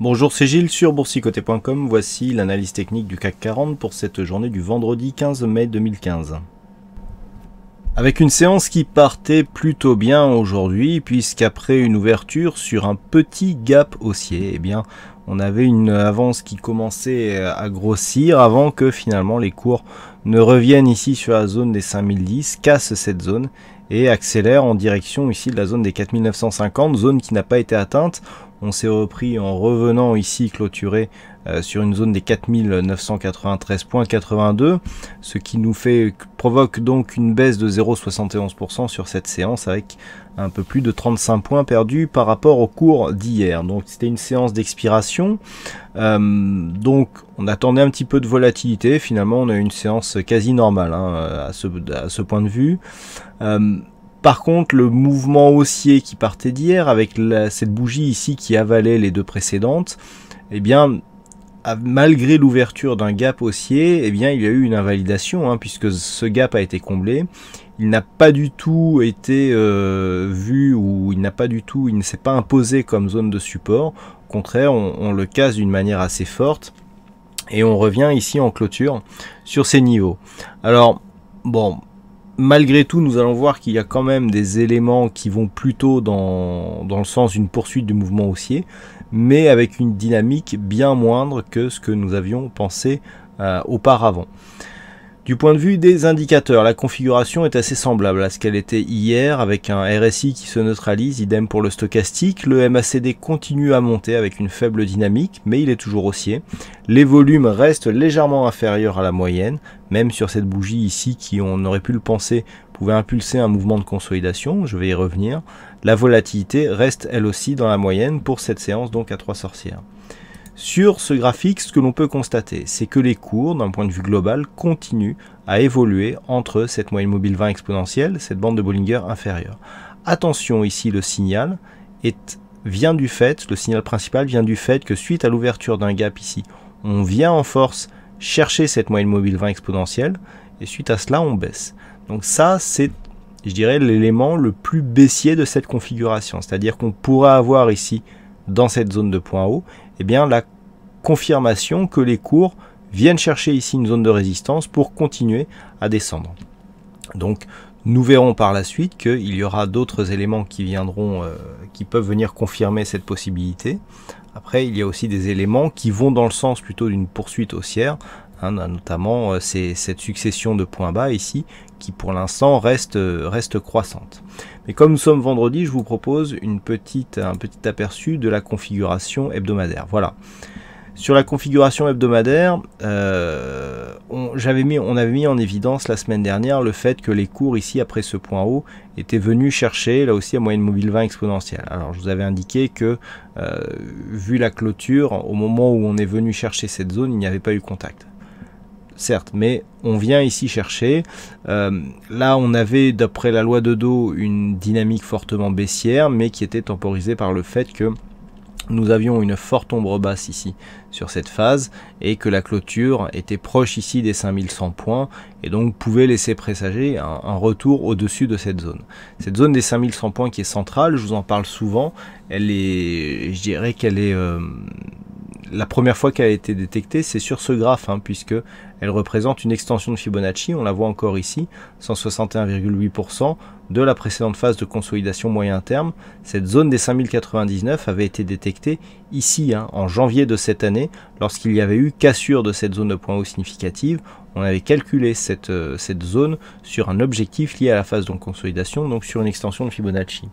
Bonjour, c'est Gilles sur boursicoté.com. Voici l'analyse technique du CAC 40 pour cette journée du vendredi 15 mai 2015. Avec une séance qui partait plutôt bien aujourd'hui, puisqu'après une ouverture sur un petit gap haussier, eh bien, on avait une avance qui commençait à grossir avant que finalement les cours ne reviennent ici sur la zone des 5010, cassent cette zone et accélèrent en direction ici de la zone des 4950, zone qui n'a pas été atteinte. On s'est repris en revenant ici clôturer sur une zone des 4993,82, ce qui nous provoque donc une baisse de 0,71% sur cette séance avec un peu plus de 35 points perdus par rapport au cours d'hier. Donc c'était une séance d'expiration, donc on attendait un petit peu de volatilité. Finalement on a eu une séance quasi normale à ce point de vue. Par contre, le mouvement haussier qui partait d'hier, avec cette bougie ici qui avalait les deux précédentes, eh bien, malgré l'ouverture d'un gap haussier, eh bien, il y a eu une invalidation, puisque ce gap a été comblé. Il n'a pas du tout été vu, ou il ne s'est pas imposé comme zone de support. Au contraire, on le casse d'une manière assez forte, et on revient ici en clôture sur ces niveaux. Alors, bon, malgré tout, nous allons voir qu'il y a quand même des éléments qui vont plutôt dans le sens d'une poursuite du mouvement haussier, mais avec une dynamique bien moindre que ce que nous avions pensé auparavant. Du point de vue des indicateurs, la configuration est assez semblable à ce qu'elle était hier, avec un RSI qui se neutralise, idem pour le stochastique. Le MACD continue à monter avec une faible dynamique, mais il est toujours haussier. Les volumes restent légèrement inférieurs à la moyenne, même sur cette bougie ici qui, on aurait pu le penser, pouvait impulser un mouvement de consolidation, je vais y revenir. La volatilité reste elle aussi dans la moyenne pour cette séance donc à 3 sorcières. Sur ce graphique, ce que l'on peut constater, c'est que les cours, d'un point de vue global, continuent à évoluer entre cette moyenne mobile 20 exponentielle, cette bande de Bollinger inférieure. Attention ici, le signal le signal principal vient du fait que suite à l'ouverture d'un gap ici, on vient en force chercher cette moyenne mobile 20 exponentielle, et suite à cela, on baisse. Donc ça, c'est, je dirais, l'élément le plus baissier de cette configuration, c'est-à-dire qu'on pourrait avoir ici, dans cette zone de point haut, eh bien la confirmation que les cours viennent chercher ici une zone de résistance pour continuer à descendre. Donc nous verrons par la suite qu'il y aura d'autres éléments qui viendront, qui peuvent venir confirmer cette possibilité. Après, il y a aussi des éléments qui vont dans le sens plutôt d'une poursuite haussière, notamment cette succession de points bas ici, qui pour l'instant reste croissante. Mais comme nous sommes vendredi, je vous propose un petit aperçu de la configuration hebdomadaire. Voilà. Sur la configuration hebdomadaire, on avait mis en évidence la semaine dernière le fait que les cours ici, après ce point haut, étaient venus chercher là aussi à moyenne mobile 20 exponentielle. Alors je vous avais indiqué que, vu la clôture, au moment où on est venu chercher cette zone, il n'y avait pas eu contact. Certes, mais on vient ici chercher. Là, on avait, d'après la loi de Dow, une dynamique fortement baissière, mais qui était temporisée par le fait que nous avions une forte ombre basse ici sur cette phase et que la clôture était proche ici des 5100 points et donc pouvait laisser présager un retour au-dessus de cette zone. Cette zone des 5100 points qui est centrale, je vous en parle souvent, je dirais qu'elle est... la première fois qu'elle a été détectée, c'est sur ce graphe, puisque elle représente une extension de Fibonacci, on la voit encore ici, 161,8% de la précédente phase de consolidation moyen terme. Cette zone des 5099 avait été détectée ici, en janvier de cette année, lorsqu'il y avait eu cassure de cette zone de point haut significative. On avait calculé cette zone sur un objectif lié à la phase de consolidation, donc sur une extension de Fibonacci.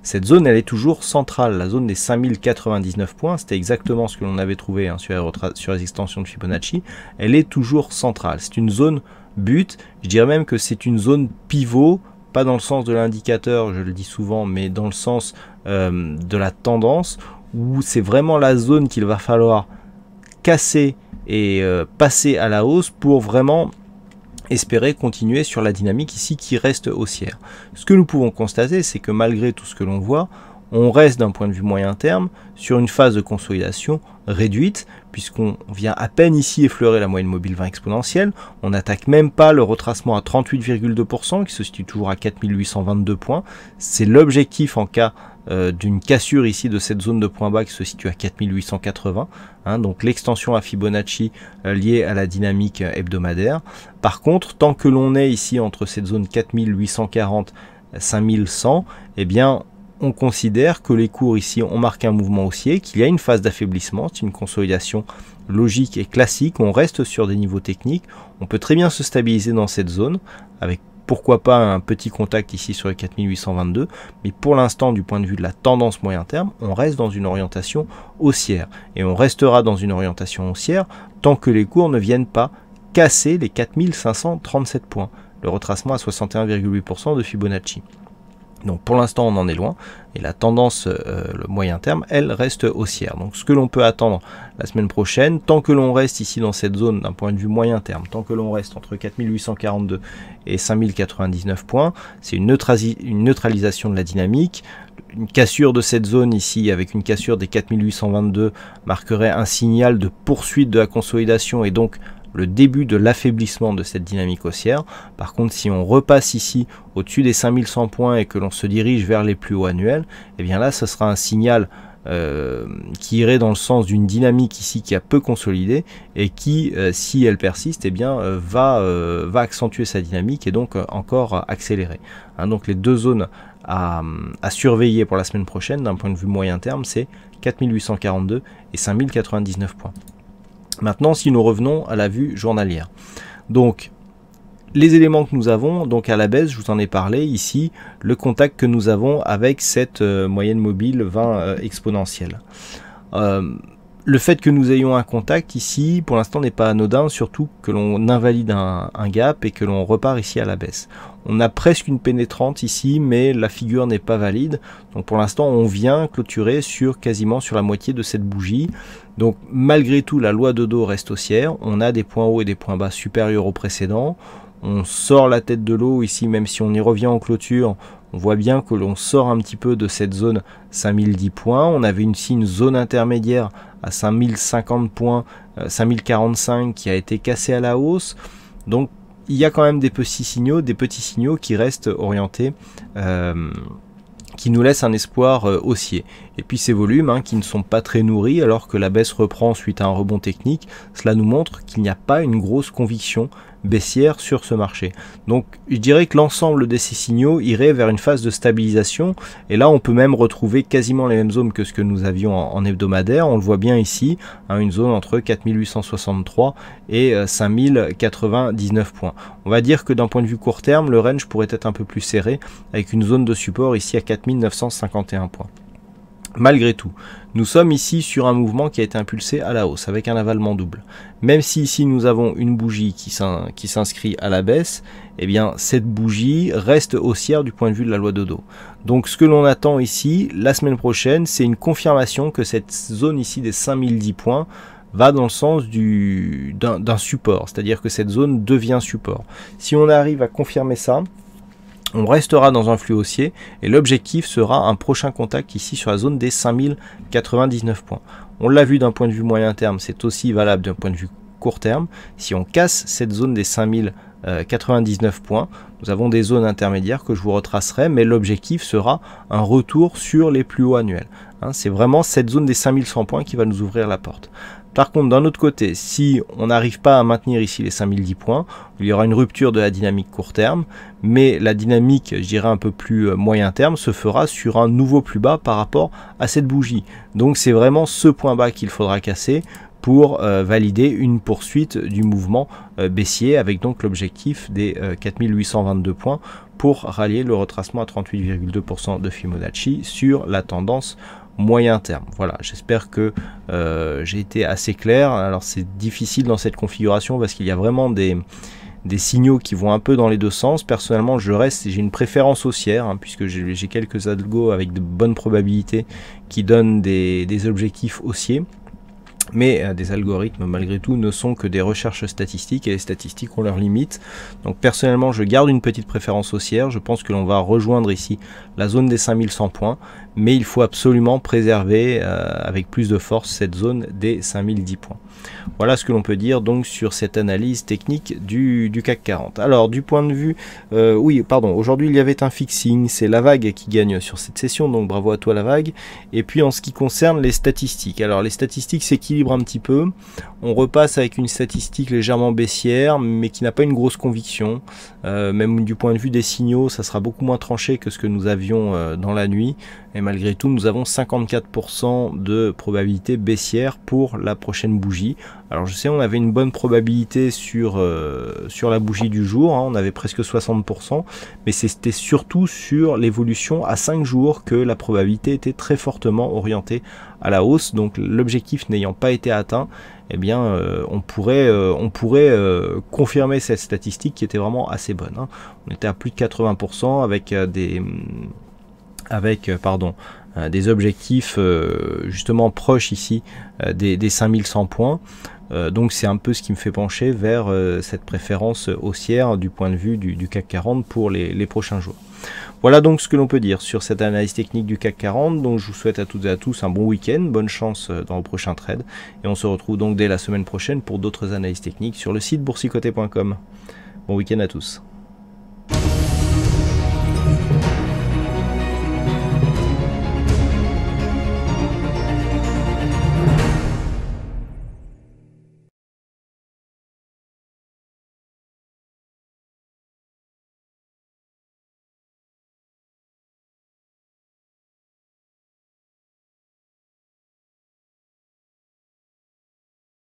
Cette zone, elle est toujours centrale, la zone des 5099 points, c'était exactement ce que l'on avait trouvé sur les extensions de Fibonacci, elle est toujours centrale. C'est une zone but, je dirais même que c'est une zone pivot, pas dans le sens de l'indicateur, je le dis souvent, mais dans le sens de la tendance, où c'est vraiment la zone qu'il va falloir casser et passer à la hausse pour vraiment espérer continuer sur la dynamique ici qui reste haussière. Ce que nous pouvons constater, c'est que malgré tout ce que l'on voit, on reste d'un point de vue moyen terme sur une phase de consolidation réduite, puisqu'on vient à peine ici effleurer la moyenne mobile 20 exponentielle, on n'attaque même pas le retracement à 38,2% qui se situe toujours à 4822 points. C'est l'objectif en cas d'une cassure ici de cette zone de point bas qui se situe à 4880, donc l'extension à Fibonacci liée à la dynamique hebdomadaire. Par contre, tant que l'on est ici entre cette zone 4840 5100, eh bien on considère que les cours ici ont marqué un mouvement haussier, qu'il y a une phase d'affaiblissement, c'est une consolidation logique et classique, on reste sur des niveaux techniques, on peut très bien se stabiliser dans cette zone, avec pourquoi pas un petit contact ici sur les 4822, mais pour l'instant du point de vue de la tendance moyen terme, on reste dans une orientation haussière, et on restera dans une orientation haussière tant que les cours ne viennent pas casser les 4537 points, le retracement à 61,8% de Fibonacci. Donc pour l'instant on en est loin et la tendance le moyen terme elle reste haussière. Donc ce que l'on peut attendre la semaine prochaine, tant que l'on reste ici dans cette zone d'un point de vue moyen terme, tant que l'on reste entre 4842 et 5099 points, c'est une neutralisation de la dynamique. Une cassure de cette zone ici avec une cassure des 4822 marquerait un signal de poursuite de la consolidation et donc le début de l'affaiblissement de cette dynamique haussière. Par contre, si on repasse ici au-dessus des 5100 points et que l'on se dirige vers les plus hauts annuels, et bien là, ce sera un signal qui irait dans le sens d'une dynamique ici qui a peu consolidé et qui, si elle persiste, eh bien, va accentuer sa dynamique et donc encore accélérer. Donc les deux zones à surveiller pour la semaine prochaine d'un point de vue moyen terme, c'est 4842 et 5099 points. Maintenant, si nous revenons à la vue journalière, donc les éléments que nous avons, donc à la baisse, je vous en ai parlé ici, le contact que nous avons avec cette moyenne mobile 20 exponentielle. Le fait que nous ayons un contact ici, pour l'instant, n'est pas anodin, surtout que l'on invalide un gap et que l'on repart ici à la baisse. On a presque une pénétrante ici, mais la figure n'est pas valide. Donc pour l'instant, on vient clôturer quasiment sur la moitié de cette bougie. Donc malgré tout, la loi de Dow reste haussière. On a des points hauts et des points bas supérieurs aux précédents. On sort la tête de l'eau ici, même si on y revient en clôture. On voit bien que l'on sort un petit peu de cette zone 5010 points. On avait une zone intermédiaire à 5050 points, 5045 qui a été cassée à la hausse. Donc il y a quand même des petits signaux qui restent orientés, qui nous laissent un espoir haussier. Et puis ces volumes qui ne sont pas très nourris alors que la baisse reprend suite à un rebond technique, cela nous montre qu'il n'y a pas une grosse conviction baissière sur ce marché. Donc je dirais que l'ensemble de ces signaux irait vers une phase de stabilisation et là on peut même retrouver quasiment les mêmes zones que ce que nous avions en hebdomadaire. On le voit bien ici, une zone entre 4863 et 5099 points. On va dire que d'un point de vue court terme, le range pourrait être un peu plus serré avec une zone de support ici à 4951 points. Malgré tout, nous sommes ici sur un mouvement qui a été impulsé à la hausse avec un avalement double. Même si ici nous avons une bougie qui s'inscrit à la baisse, eh bien cette bougie reste haussière du point de vue de la loi de Dow. Donc ce que l'on attend ici la semaine prochaine, c'est une confirmation que cette zone ici des 5010 points va dans le sens d'un support, c'est-à-dire que cette zone devient support. Si on arrive à confirmer ça, on restera dans un flux haussier et l'objectif sera un prochain contact ici sur la zone des 5099 points. On l'a vu d'un point de vue moyen terme, c'est aussi valable d'un point de vue court terme. Si on casse cette zone des 5099 points, nous avons des zones intermédiaires que je vous retracerai, mais l'objectif sera un retour sur les plus hauts annuels. C'est vraiment cette zone des 5100 points qui va nous ouvrir la porte. Par contre, d'un autre côté, si on n'arrive pas à maintenir ici les 5010 points, il y aura une rupture de la dynamique court terme, mais la dynamique, je dirais un peu plus moyen terme, se fera sur un nouveau plus bas par rapport à cette bougie. Donc c'est vraiment ce point bas qu'il faudra casser pour valider une poursuite du mouvement baissier, avec donc l'objectif des 4822 points pour rallier le retracement à 38,2% de Fibonacci sur la tendance moyen terme. Voilà, j'espère que j'ai été assez clair. Alors c'est difficile dans cette configuration parce qu'il y a vraiment des signaux qui vont un peu dans les deux sens. Personnellement, j'ai une préférence haussière, puisque j'ai quelques algos avec de bonnes probabilités qui donnent des objectifs haussiers. Mais des algorithmes, malgré tout, ne sont que des recherches statistiques et les statistiques ont leurs limites. Donc personnellement, je garde une petite préférence haussière. Je pense que l'on va rejoindre ici la zone des 5100 points, mais il faut absolument préserver avec plus de force cette zone des 5010 points. Voilà ce que l'on peut dire donc sur cette analyse technique du CAC 40. Alors du point de vue, oui pardon, aujourd'hui il y avait un fixing, c'est la vague qui gagne sur cette session, donc bravo à toi la vague. Et puis en ce qui concerne les statistiques, alors les statistiques s'équilibrent un petit peu, on repasse avec une statistique légèrement baissière mais qui n'a pas une grosse conviction, même du point de vue des signaux ça sera beaucoup moins tranché que ce que nous avions dans la nuit, et malgré tout nous avons 54% de probabilité baissière pour la prochaine bougie. Alors je sais on avait une bonne probabilité sur la bougie du jour, hein, on avait presque 60%, mais c'était surtout sur l'évolution à 5 jours que la probabilité était très fortement orientée à la hausse, donc l'objectif n'ayant pas été atteint, eh bien on pourrait confirmer cette statistique qui était vraiment assez bonne, hein. On était à plus de 80% avec des objectifs justement proches ici des 5100 points. Donc c'est un peu ce qui me fait pencher vers cette préférence haussière du point de vue du CAC 40 pour les prochains jours. Voilà donc ce que l'on peut dire sur cette analyse technique du CAC 40. Donc je vous souhaite à toutes et à tous un bon week-end, bonne chance dans vos prochains trades. Et on se retrouve donc dès la semaine prochaine pour d'autres analyses techniques sur le site boursicoté.com. Bon week-end à tous.